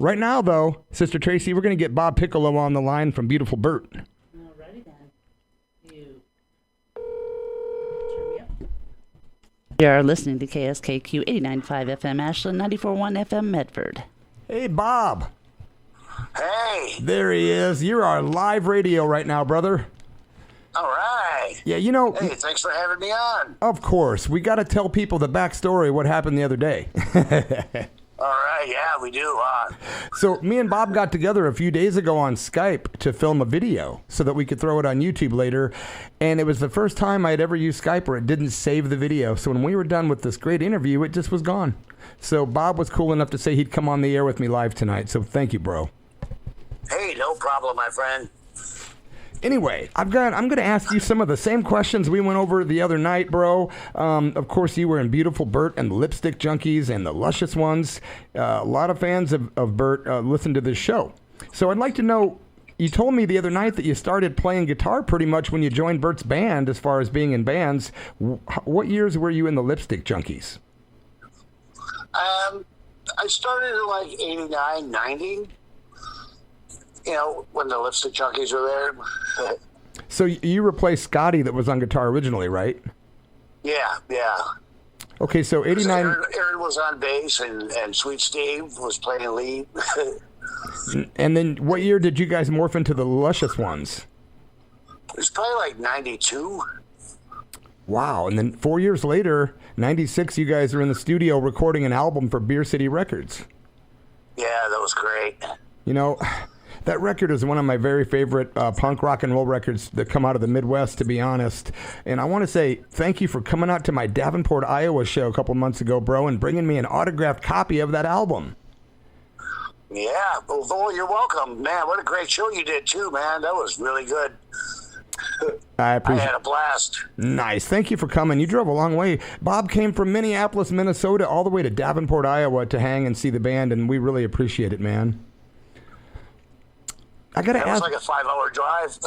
Right now, though, Sister Tracy, we're going to get Bob Piccolo on the line from beautiful Bert. Alrighty then. You turn me up. You're listening to KSKQ 89.5 FM Ashland, 94.1 FM Medford. Hey, Bob. Hey. There he is. You're on live radio right now, brother. All right. Yeah, you know. Hey, thanks for having me on. Of course. We got to tell people the backstory of what happened the other day. All right. Yeah, we do, huh? So me and Bob got together a few days ago on Skype to film a video so that we could throw it on YouTube later. And it was the first time I'd ever used Skype where it didn't save the video. So when we were done with this great interview, it just was gone. So Bob was cool enough to say he'd come on the air with me live tonight. So thank you, bro. Hey, no problem, my friend. Anyway, I'm going to ask you some of the same questions we went over the other night, bro. Of course, you were in beautiful Bert and the Lipstick Junkies and the Luscious Ones. A lot of fans of Bert listen to this show. So I'd like to know, you told me the other night that you started playing guitar pretty much when you joined Bert's band as far as being in bands. What years were you in the Lipstick Junkies? I started in like 89, 90. You know, when the Lipstick Junkies were there. So you replaced Scotty that was on guitar originally, right? Yeah. Okay, so 89... Aaron was on bass, and Sweet Steve was playing lead. And then what year did you guys morph into the Luscious Ones? It was probably like 92. Wow, and then 4 years later, 96, you guys are in the studio recording an album for Beer City Records. Yeah, that was great. You know... That record is one of my very favorite punk rock and roll records that come out of the Midwest, to be honest. And I want to say thank you for coming out to my Davenport, Iowa show a couple months ago, bro, and bringing me an autographed copy of that album. Yeah, well, you're welcome. Man, what a great show you did, too, man. That was really good. I appreciate I had a blast. Nice. Thank you for coming. You drove a long way. Bob came from Minneapolis, Minnesota, all the way to Davenport, Iowa to hang and see the band, and we really appreciate it, man. I gotta ask. It was like a 5-hour drive.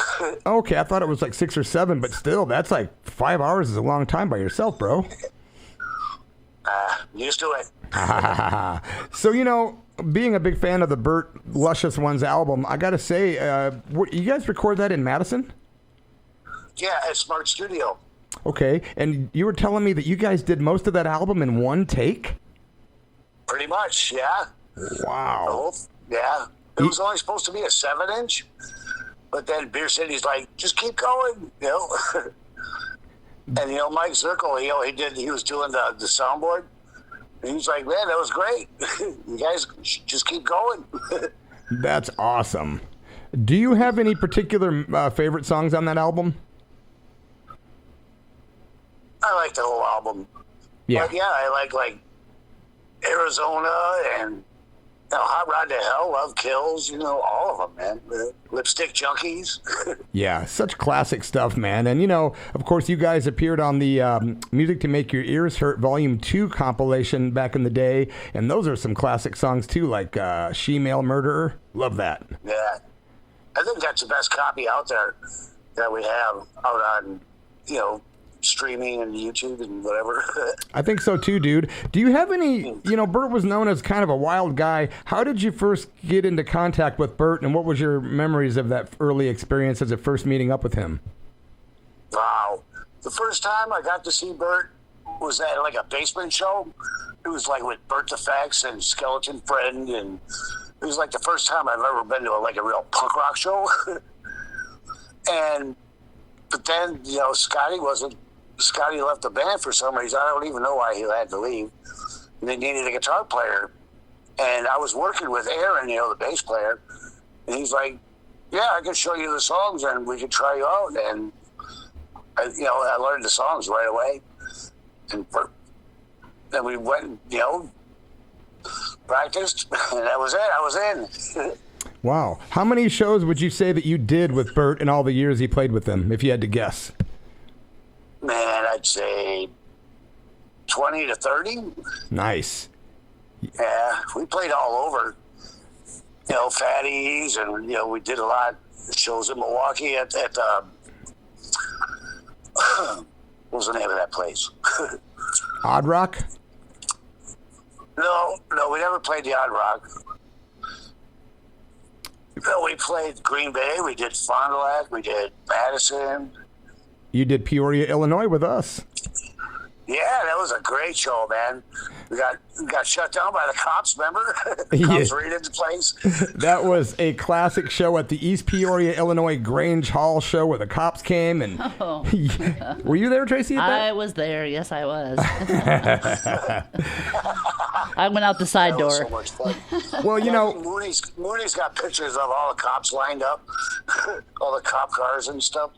Okay, I thought it was like 6 or 7, but still, that's like 5 hours is a long time by yourself, bro. Used to it. So, you know, being a big fan of the Bert Luscious Ones album, I gotta say, you guys record that in Madison? Yeah, at Smart Studio. Okay, and you were telling me that you guys did most of that album in one take? Pretty much, yeah. Wow. Yeah. It was only supposed to be a 7-inch, but then Beer City's like, just keep going, you know. And you know, Mike Zirkle, he was doing the soundboard. And he was like, man, that was great. You guys just keep going. That's awesome. Do you have any particular favorite songs on that album? I like the whole album. Yeah. But yeah, I like Arizona and Hot Rod to Hell, Love Kills, you know, all of them, man. Lipstick Junkies. Yeah, such classic stuff, man. And, you know, of course, you guys appeared on the Music to Make Your Ears Hurt Volume 2 compilation back in the day. And those are some classic songs, too, like She-Male Murderer. Love that. Yeah. I think that's the best copy out there that we have out on, you know, streaming and YouTube and whatever. I think so too, dude. Do you have any, you know, Bert was known as kind of a wild guy. How did you first get into contact with Bert, and what was your memories of that early experience as a first meeting up with him? Wow. The first time I got to see Bert was at like a basement show. It was like with Bert the Fax and Skeleton Friend, and it was like the first time I've ever been to a real punk rock show. But then, you know, Scotty left the band for some reason. I don't even know why he had to leave. And they needed a guitar player. And I was working with Aaron, you know, the bass player. And he's like, yeah, I can show you the songs and we can try you out. And, I learned the songs right away. And then we went, you know, practiced, and that was it. I was in. Wow. How many shows would you say that you did with Bert in all the years he played with them, if you had to guess? Man, I'd say 20 to 30. Nice. Yeah, we played all over. You know, Fatties, and, you know, we did a lot of shows in Milwaukee at what was the name of that place? Odd Rock? No, we never played the Odd Rock. We played Green Bay. We did Fond du Lac. We did Madison. You did Peoria, Illinois with us. Yeah, that was a great show, man. We got shut down by the cops, remember? Cops raided the place. That was a classic show at the East Peoria, Illinois Grange Hall show where the cops came. And were you there, Tracy? I was there. Yes, I was. I went out the side door. So much fun. Well, you know, Moody's got pictures of all the cops lined up, all the cop cars and stuff.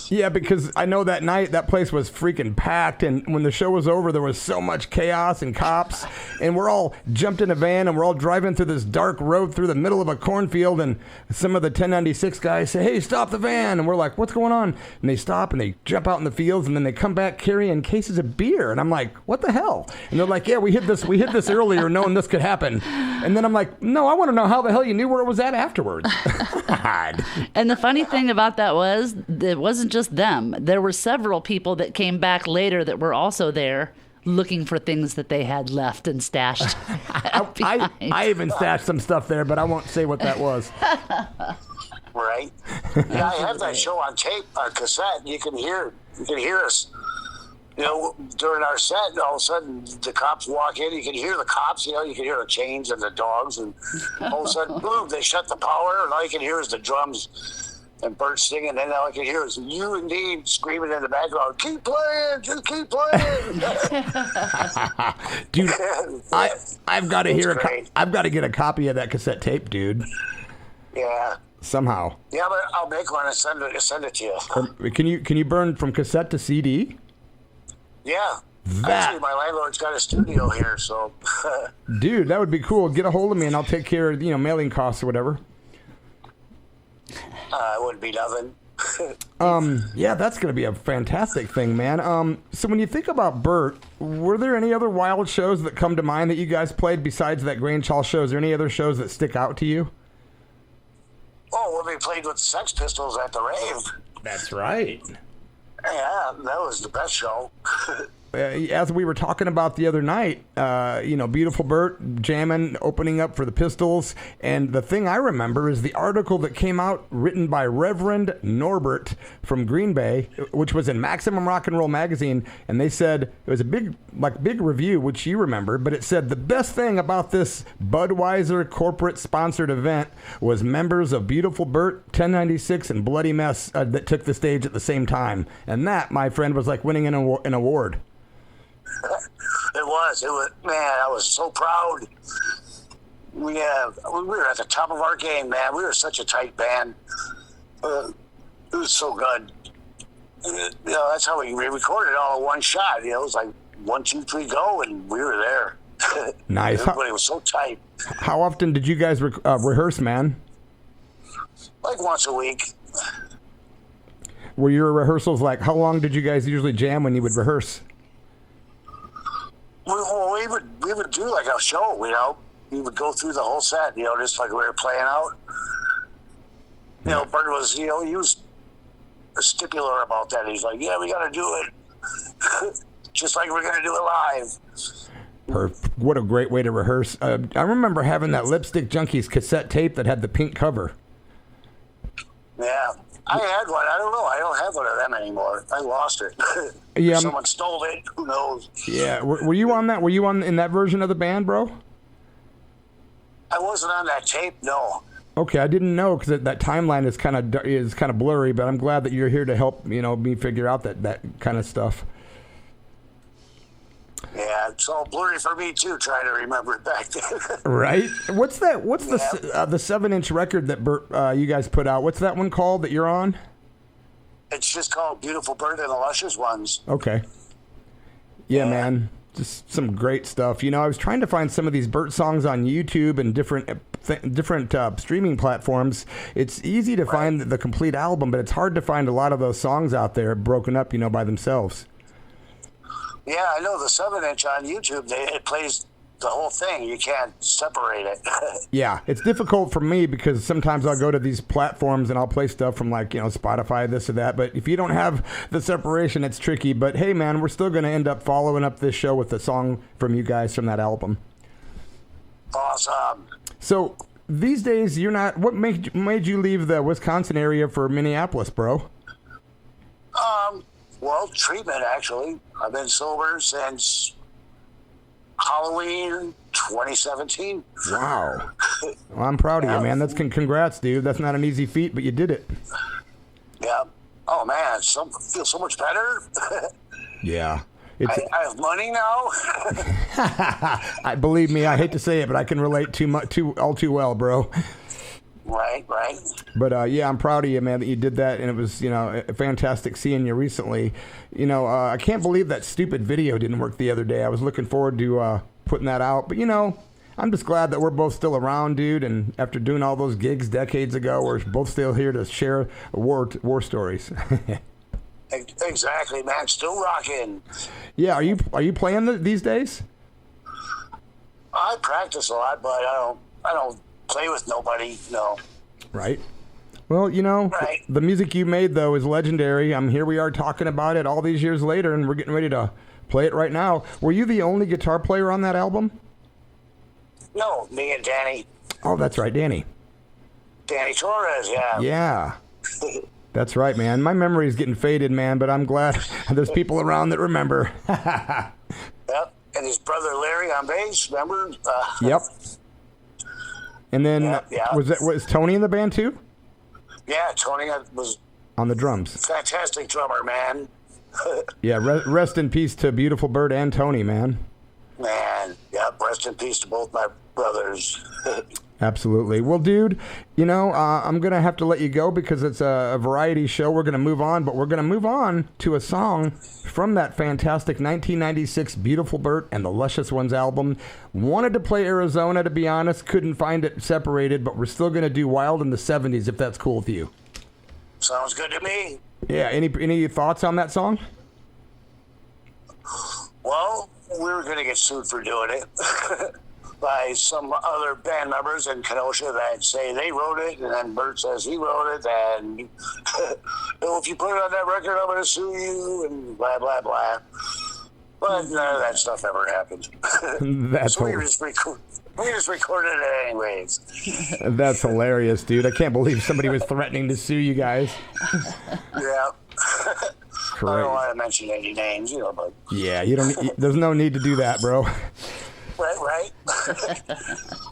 Yeah, because I know that night that place was freaking packed, and when the show was over, there was so much chaos and cops, and we're all jumped in a van, and we're all driving through this dark road through the middle of a cornfield, and some of the 1096 guys say, "Hey, stop the van," and we're like, "What's going on?" And they stop, and they jump out in the fields, and then they come back carrying cases of beer, and I'm like, "What the hell?" And they're like, "Yeah, we hid this earlier, knowing this could happen." And then I'm like, "No, I want to know how the hell you knew where it was at afterwards." God. And the funny thing about that was, it wasn't just them. There were several people that came back later that were also there looking for things that they had left and stashed. I even stashed some stuff there, but I won't say what that was. Right? Yeah, I have that show on tape, on cassette. You can hear us. You know, during our set, all of a sudden the cops walk in. You can hear the cops. You know, you can hear the chains and the dogs, and all of a sudden, boom! They shut the power, and all you can hear is the drums and Bert singing. And all I can hear is you and Dean screaming in the background, "Keep playing, just keep playing!" Dude, I've got to hear I've got to get a copy of that cassette tape, dude. Yeah. Somehow. Yeah, but I'll make one and send it to you. Can you burn from cassette to CD? Yeah. Actually, my landlord's got a studio here, so. Dude, that would be cool. Get a hold of me, and I'll take care of mailing costs or whatever. It wouldn't be nothing. Yeah, that's going to be a fantastic thing, man. So when you think about Bert, were there any other wild shows that come to mind that you guys played besides that Grange Hall show? Is there any other shows that stick out to you? Oh, when we played with the Sex Pistols at the rave. That's right. Yeah, that was the best show. As we were talking about the other night, beautiful Bert jamming, opening up for the Pistols. And the thing I remember is the article that came out written by Reverend Norbert from Green Bay, which was in Maximum Rock and Roll magazine. And they said, it was a big review, which you remember, but it said the best thing about this Budweiser corporate sponsored event was members of Beautiful Bert, 1096, and Bloody Mess that took the stage at the same time. And that, my friend, was like winning an award. It was, man, I was so proud. We were at the top of our game, man. We were such a tight band. It was so good. That's how we recorded it all in one shot. It was like 1, 2, 3, go, and we were there. Nice. Everybody was so tight. How often did you guys rehearse, man? Like once a week. Were your rehearsals how long did you guys usually jam when you would rehearse? We would do like a show, We would go through the whole set, just like we were playing out. Bert was, he was stipular about that. He's like, yeah, we got to do it. Just like we're going to do it live. What a great way to rehearse. I remember having that Lipstick Junkies cassette tape that had the pink cover. Yeah. I had one. I don't know. I don't have one of them anymore. I lost it. Yeah. Someone stole it. Who knows? Yeah. Were you on that? Were you in that version of the band, bro? I wasn't on that tape. No. Okay, I didn't know because that timeline is kind of blurry. But I'm glad that you're here to help me figure out that kind of stuff. Yeah, it's all blurry for me too, trying to remember it back then. Right? What's the 7-inch record that Bert, you guys put out? What's that one called that you're on? It's just called Beautiful Bert and the Luscious Ones. Okay. Yeah, man. Just some great stuff. I was trying to find some of these Bert songs on YouTube and different streaming platforms. It's easy to find the complete album, but it's hard to find a lot of those songs out there broken up, by themselves. Yeah, I know the 7-inch on YouTube, it plays the whole thing. You can't separate it. Yeah, it's difficult for me because sometimes I'll go to these platforms and I'll play stuff from Spotify, this or that. But if you don't have the separation, it's tricky. But hey, man, we're still going to end up following up this show with a song from you guys from that album. Awesome. So these days you're not. What made you leave the Wisconsin area for Minneapolis, bro? Well, treatment, actually. I've been sober since Halloween 2017. Wow. Well, I'm proud of you, man. That's congrats, dude. That's not an easy feat, but you did it. Yeah. Oh, man. Feel so much better. Yeah. I have money now. Believe me, I hate to say it, but I can relate all too well, bro. Right. But yeah, I'm proud of you, man, that you did that, and it was, fantastic seeing you recently. I can't believe that stupid video didn't work the other day. I was looking forward to putting that out, but I'm just glad that we're both still around, dude. And after doing all those gigs decades ago, we're both still here to share war stories. Exactly, man. Still rocking. Yeah, are you playing these days? I practice a lot, but I don't play with nobody. No. Right. Well, right. The music you made though is legendary. Here we are talking about it all these years later, and we're getting ready to play it right now. Were you the only guitar player on that album? No, me and Danny. Oh, that's right, Danny. Danny Torres, yeah. Yeah. That's right, man. My memory is getting faded, man, but I'm glad there's people around that remember. Yep. And his brother Larry on bass, remember? Yep. And then yeah. Was Tony in the band too? Yeah, Tony was on the drums. Fantastic drummer, man. Yeah, rest in peace to Beautiful Bird and Tony, man. Man, yeah, rest in peace to both my brothers. Absolutely. Well, dude, I'm going to have to let you go because it's a variety show. We're going to move on, but we're going to move on to a song from that fantastic 1996 Beautiful Bird and the Luscious Ones album. Wanted to play Arizona, to be honest. Couldn't find it separated, but we're still going to do Wild in the 70s, if that's cool with you. Sounds good to me. Yeah. Any thoughts on that song? Well, we were going to get sued for doing it. By some other band members in Kenosha that say they wrote it, and then Bert says he wrote it, and if you put it on that record, I'm going to sue you, and blah, blah, blah. But none of that stuff ever happened. So we just recorded it anyways. That's hilarious, dude. I can't believe somebody was threatening to sue you guys. Yeah. I don't want to mention any names, but... Yeah, there's no need to do that, bro. Right.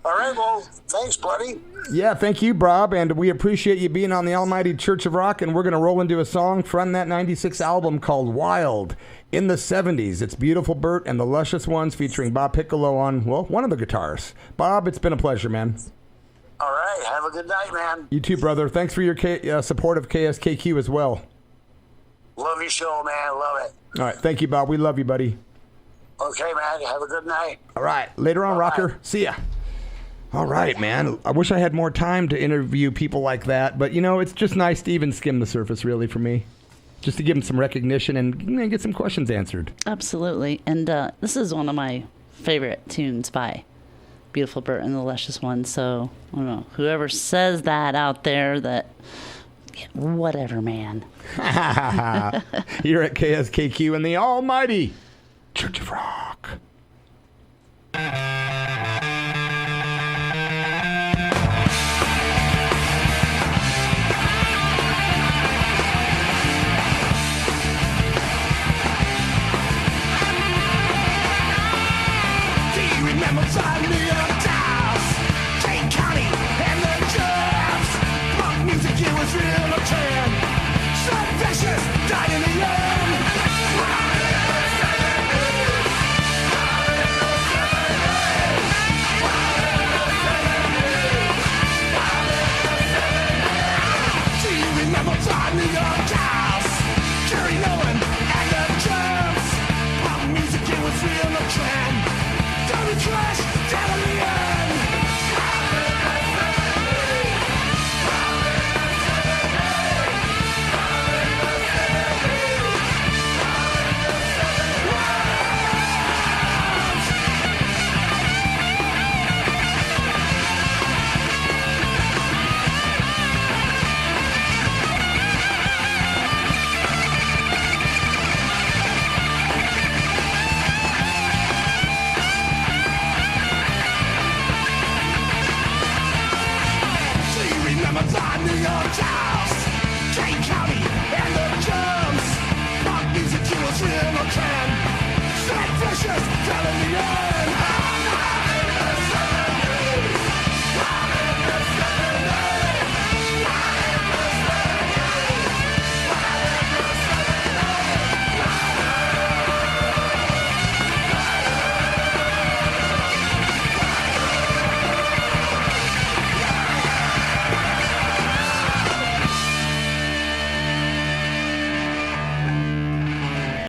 All right, well, thanks, buddy. Yeah, thank you, Bob, and we appreciate you being on the Almighty Church of Rock, and we're going to roll into a song from that 96 album called Wild in the 70s. It's Beautiful Bird and the Luscious Ones featuring Bob Piccolo on, one of the guitars. Bob, it's been a pleasure, man. All right, have a good night, man. You too, brother. Thanks for your support of KSKQ as well. Love your show, man. Love it. All right, thank you, Bob. We love you, buddy. Okay, man. Have a good night. All right. Later on, Bye-bye. Rocker. See ya. All right, man. I wish I had more time to interview people like that, but, it's just nice to even skim the surface, really, for me. Just to give them some recognition and get some questions answered. Absolutely. And this is one of my favorite tunes by Beautiful Bird and the Luscious Ones. So, I don't know, whoever says that out there, whatever, man. You're at KSKQ and the Almighty Church of Rock.